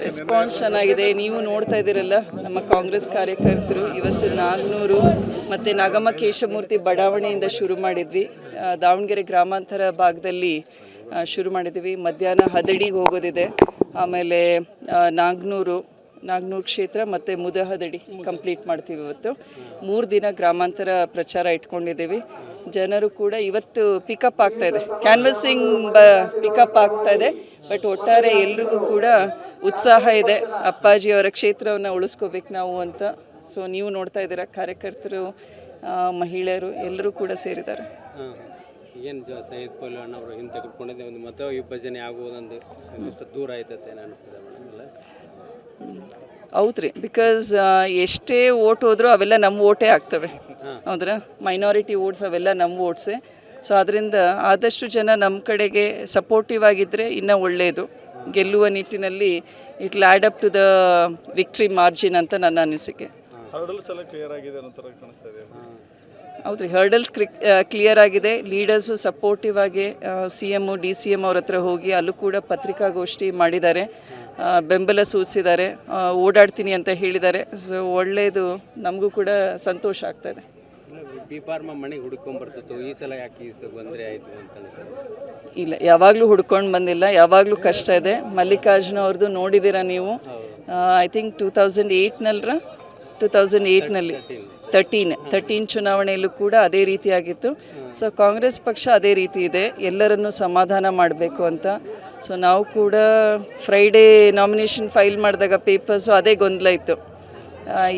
Response ಚೆನ್ನಾಗಿದೆ. ನೀವು ನೋಡ್ತಾ ಇದ್ದೀರಲ್ಲ, ನಮ್ಮ ಕಾಂಗ್ರೆಸ್ ಕಾರ್ಯಕರ್ತರು ಇವತ್ತು ನಾಗನೂರು ಮತ್ತು ನಾಗಮ್ಮ ಕೇಶಮೂರ್ತಿ ಬಡಾವಣೆಯಿಂದ ಶುರು ಮಾಡಿದ್ವಿ. ದಾವಣಗೆರೆ ಗ್ರಾಮಾಂತರ ಭಾಗದಲ್ಲಿ ಶುರು ಮಾಡಿದ್ವಿ. ಮಧ್ಯಾಹ್ನ ಹದಡಿಗೆ ಹೋಗೋದಿದೆ, ಆಮೇಲೆ ನಾಗನೂರು ಕ್ಷೇತ್ರ ಮತ್ತು ಮುದಹದಡಿ ಕಂಪ್ಲೀಟ್ ಮಾಡ್ತೀವಿ. ಇವತ್ತು 3 ದಿನ ಗ್ರಾಮಾಂತರ ಪ್ರಚಾರ ಇಟ್ಕೊಂಡಿದ್ದೀವಿ. ಜನರು ಕೂಡ ಇವತ್ತು ಪಿಕಪ್ ಆಗ್ತಾ ಇದೆ, ಕ್ಯಾನ್ವಸಿಂಗ್ ಪಿಕಪ್ ಆಗ್ತಾ ಇದೆ. ಬಟ್ ಒಟ್ಟಾರೆ ಎಲ್ರಿಗೂ ಕೂಡ ಉತ್ಸಾಹ ಇದೆ, ಅಪ್ಪಾಜಿಯವರ ಕ್ಷೇತ್ರವನ್ನು ಉಳಿಸ್ಕೋಬೇಕು ನಾವು ಅಂತ. ಸೊ ನೀವು ನೋಡ್ತಾ ಇದ್ದೀರಾ, ಕಾರ್ಯಕರ್ತರು, ಮಹಿಳೆಯರು ಎಲ್ಲರೂ ಕೂಡ ಸೇರಿದ್ದಾರೆ. ಏನು ಸೈಯದ್ ಪೈಲ್ವಾನ್ ಅಣ್ಣವರು ಹಿಂದೆ ತೆಗೆದುಕೊಂಡಿದ್ದೆ ಒಂದು ಮತ ವಿಭಜನೆ ಆಗುವುದೊಂದು ದೂರ ಆಯ್ತತೆ ಅನಿಸ್ತದೆ ಮೇಡಮ್. ಹೌದ್ರಿ, ಬಿಕಾಸ್ ಎಷ್ಟೇ ಓಟ್ ಹೋದರೂ ಅವೆಲ್ಲ ನಮ್ಮ ಓಟೇ ಆಗ್ತವೆ, ಹೌದ್ರಾ? ಮೈನಾರಿಟಿ ಓಟ್ಸ್ ಅವೆಲ್ಲ ನಮ್ಮ ಓಟ್ಸೇ. ಸೊ ಅದರಿಂದ ಆದಷ್ಟು ಜನ ನಮ್ಮ ಕಡೆಗೆ ಸಪೋರ್ಟಿವ್ ಆಗಿದ್ದರೆ ಇನ್ನೂ ಒಳ್ಳೆಯದು. ಗೆಲ್ಲುವ ನಿಟ್ಟಿನಲ್ಲಿ it will add up to the victory margin ಅಂತ ನನ್ನ ಅನಿಸಿಕೆ. ಹೌದ್ರಿ, ಹರ್ಡಲ್ಸ್ ಕ್ಲಿಯರ್ ಆಗಿದೆ. ಲೀಡರ್ಸು ಸಪೋರ್ಟಿವ್ ಆಗಿ CM DCM ಅವ್ರ ಹತ್ರ ಹೋಗಿ ಅಲ್ಲೂ ಕೂಡ ಪತ್ರಿಕಾಗೋಷ್ಠಿ ಮಾಡಿದ್ದಾರೆ, ಬೆಂಬಲ ಸೂಚಿಸಿದ್ದಾರೆ, ಓಡಾಡ್ತೀನಿ ಅಂತ ಹೇಳಿದ್ದಾರೆ. ಸೊ ಒಳ್ಳೆಯದು, ನಮಗೂ ಕೂಡ ಸಂತೋಷ ಆಗ್ತಾಯಿದೆ. ಬಿ ಫಾರ್ಮ ಮನೆಗೆ ಹುಡ್ಕೊಂಡ್ಬರ್ತಿತ್ತು, ಈ ಸಲ ಯಾಕೆ ಬಂದರೆ ಆಯಿತು ಅಂತ? ಇಲ್ಲ, ಯಾವಾಗಲೂ ಹುಡ್ಕೊಂಡು ಬಂದಿಲ್ಲ, ಯಾವಾಗಲೂ ಕಷ್ಟ ಇದೆ. ಮಲ್ಲಿಕಾರ್ಜುನ ಅವ್ರದ್ದು ನೋಡಿದ್ದೀರಾ ನೀವು, ಐ ಥಿಂಕ್ 2008ನಲ್ಲಿ 13 ಚುನಾವಣೆಯಲ್ಲೂ ಕೂಡ ಅದೇ ರೀತಿಯಾಗಿತ್ತು. ಸೊ ಕಾಂಗ್ರೆಸ್ ಪಕ್ಷ ಅದೇ ರೀತಿ ಇದೆ, ಎಲ್ಲರನ್ನೂ ಸಮಾಧಾನ ಮಾಡಬೇಕು ಅಂತ. ಸೊ ನಾವು ಕೂಡ ಫ್ರೈಡೇ ನಾಮಿನೇಷನ್ ಫೈಲ್ ಮಾಡಿದಾಗ ಪೇಪರ್ಸು ಅದೇ ಗೊಂದಲ ಇತ್ತು,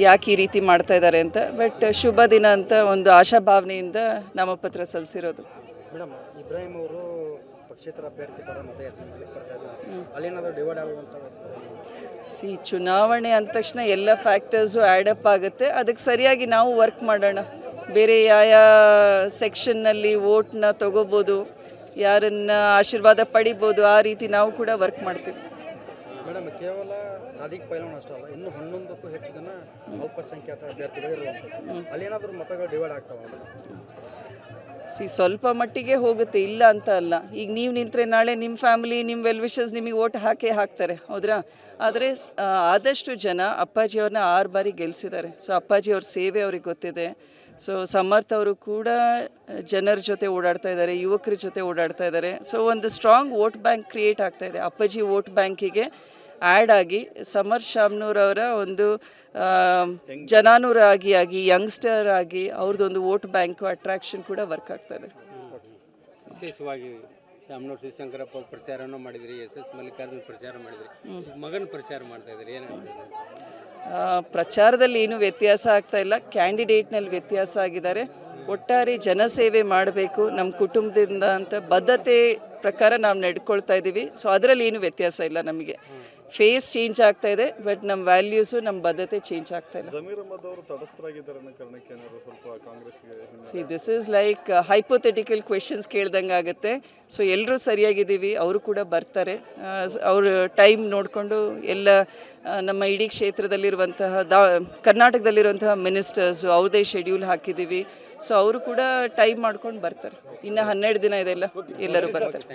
ಯಾಕೆ ಈ ರೀತಿ ಮಾಡ್ತಾ ಇದ್ದಾರೆ ಅಂತ. ಬಟ್ ಶುಭ ದಿನ ಅಂತ ಒಂದು ಆಶಾಭಾವನೆಯಿಂದ ನಾಮಪತ್ರ ಸಲ್ಲಿಸಿರೋದು. ಮೇಡಮ್, ಇಬ್ರಾಹಿಂ ಅವರು ಪಕ್ಷೇತರ ಅಭ್ಯರ್ಥಿ ಪರ ಮತ ಅಲ್ಲೇನಾದರೂ ಡಿವೈಡ್ ಆಗುವಂಥ ಚುನಾವಣೆ ಅಂದ ತಕ್ಷಣ ಎಲ್ಲ ಫ್ಯಾಕ್ಟರ್ಸು ಆ್ಯಡಪ್ ಆಗುತ್ತೆ. ಅದಕ್ಕೆ ಸರಿಯಾಗಿ ನಾವು ವರ್ಕ್ ಮಾಡೋಣ. ಬೇರೆ ಸೆಕ್ಷನ್ನಲ್ಲಿ ವೋಟ್ನ ತಗೋಬೋದು, ಯಾರನ್ನ ಆಶೀರ್ವಾದ ಪಡಿಬೋದು, ಆ ರೀತಿ ನಾವು ಕೂಡ ವರ್ಕ್ ಮಾಡ್ತೀವಿ. ಮೇಡಮ್, ಕೇವಲ ಸಾದಿಕ್ ಪೈಲ್ವಾನ್ ಅಷ್ಟೇ ಅಲ್ಲ, ಇನ್ನೂ 11ಕ್ಕೂ ಹೆಚ್ಚು ಜನ ಅಲ್ಪಸಂಖ್ಯಾತ ಅಭ್ಯರ್ಥಿಗಳು ಇರುವಂಥದ್ದು. ಅಲ್ಲೇನಾದರೂ ಮತಗಳು ಡಿವೈಡ್ ಆಗ್ತಾವ? ಸ್ವಲ್ಪ ಮಟ್ಟಿಗೆ ಹೋಗುತ್ತೆ, ಇಲ್ಲ ಅಂತ ಅಲ್ಲ. ಈಗ ನೀವು ನಿಂತರೆ ನಾಳೆ ನಿಮ್ಮ ಫ್ಯಾಮಿಲಿ, ನಿಮ್ಮ ವೆಲ್ ವಿಷಸ್ ನಿಮಗೆ ಓಟ್ ಹಾಕ್ತಾರೆ, ಹೌದ್ರಾ? ಆದರೆ ಆದಷ್ಟು ಜನ ಅಪ್ಪಾಜಿಯವ್ರನ್ನ 6 ಬಾರಿ ಗೆಲ್ಲಿಸಿದ್ದಾರೆ. ಸೊ ಅಪ್ಪಾಜಿಯವ್ರ ಸೇವೆ ಅವ್ರಿಗೆ ಗೊತ್ತಿದೆ. ಸೊ ಸಮರ್ಥ ಅವರು ಕೂಡ ಜನರ ಜೊತೆ ಓಡಾಡ್ತಾ ಇದ್ದಾರೆ, ಯುವಕರ ಜೊತೆ ಓಡಾಡ್ತಾ ಇದ್ದಾರೆ. ಸೊ ಒಂದು ಸ್ಟ್ರಾಂಗ್ ವೋಟ್ ಬ್ಯಾಂಕ್ ಕ್ರಿಯೇಟ್ ಆಗ್ತಾ ಇದೆ. ಅಪ್ಪಾಜಿ ವೋಟ್ ಬ್ಯಾಂಕಿಗೆ ಆ್ಯಡ್ ಆಗಿ ಸಮರ್ ಶಾಮ್ನೂರವರ ಒಂದು ಜನಾನುರಾಗಿ ಯಂಗ್ಸ್ಟರ್ ಆಗಿ ಅವ್ರದ್ದೊಂದು ವೋಟ್ ಬ್ಯಾಂಕು ಅಟ್ರಾಕ್ಷನ್ ಕೂಡ ವರ್ಕ್ ಆಗ್ತಾ ಇದೆ. ವಿಶೇಷವಾಗಿ ಶಾಮನೂರು ಶಿವಶಂಕರಪ್ಪ ಪ್ರಚಾರನೂ ಮಾಡಿದ್ರಿ, SS ಮಲ್ಲಿಕಾರ್ಜುನ್ ಪ್ರಚಾರ ಮಾಡಿದ್ರಿ, ಮಗನ ಪ್ರಚಾರ ಮಾಡ್ತಾ ಇದ್ರಿ, ಏನು ಪ್ರಚಾರದಲ್ಲಿ ಏನೂ ವ್ಯತ್ಯಾಸ ಆಗ್ತಾ ಇಲ್ಲ, ಕ್ಯಾಂಡಿಡೇಟ್ನಲ್ಲಿ ವ್ಯತ್ಯಾಸ ಆಗಿದ್ದಾರೆ. ಒಟ್ಟಾರೆ ಜನಸೇವೆ ಮಾಡಬೇಕು ನಮ್ಮ ಕುಟುಂಬದಿಂದ ಅಂತ ಬದ್ಧತೆ ಪ್ರಕಾರ ನಾವು ನಡ್ಕೊಳ್ತಾ ಇದ್ದೀವಿ. ಸೊ ಅದರಲ್ಲಿ ಏನು ವ್ಯತ್ಯಾಸ ಇಲ್ಲ. ನಮಗೆ ಫೇಸ್ ಚೇಂಜ್ ಆಗ್ತಾ ಇದೆ, ಬಟ್ ನಮ್ಮ ವ್ಯಾಲ್ಯೂಸು, ನಮ್ಮ ಬದ್ಧತೆ ಚೇಂಜ್ ಆಗ್ತಾ ಇಲ್ಲ. This is like hypothetical questions ಕೇಳ್ದಂಗೆ ಆಗುತ್ತೆ. ಸೊ ಎಲ್ಲರೂ ಸರಿಯಾಗಿದ್ದೀವಿ, ಅವರು ಕೂಡ ಬರ್ತಾರೆ. ಅವರು ಟೈಮ್ ನೋಡಿಕೊಂಡು ಎಲ್ಲ ನಮ್ಮ ಇಡೀ ಕ್ಷೇತ್ರದಲ್ಲಿರುವಂತಹ ಕರ್ನಾಟಕದಲ್ಲಿರುವಂತಹ ಮಿನಿಸ್ಟರ್ಸು ಅವ್ರದೇ ಶೆಡ್ಯೂಲ್ ಹಾಕಿದ್ದೀವಿ. ಸೊ ಅವರು ಕೂಡ ಟೈಮ್ ಮಾಡ್ಕೊಂಡು ಬರ್ತಾರೆ. ಇನ್ನು 12 ದಿನ ಇದೆಲ್ಲ, ಎಲ್ಲರೂ ಬರ್ತಾರೆ.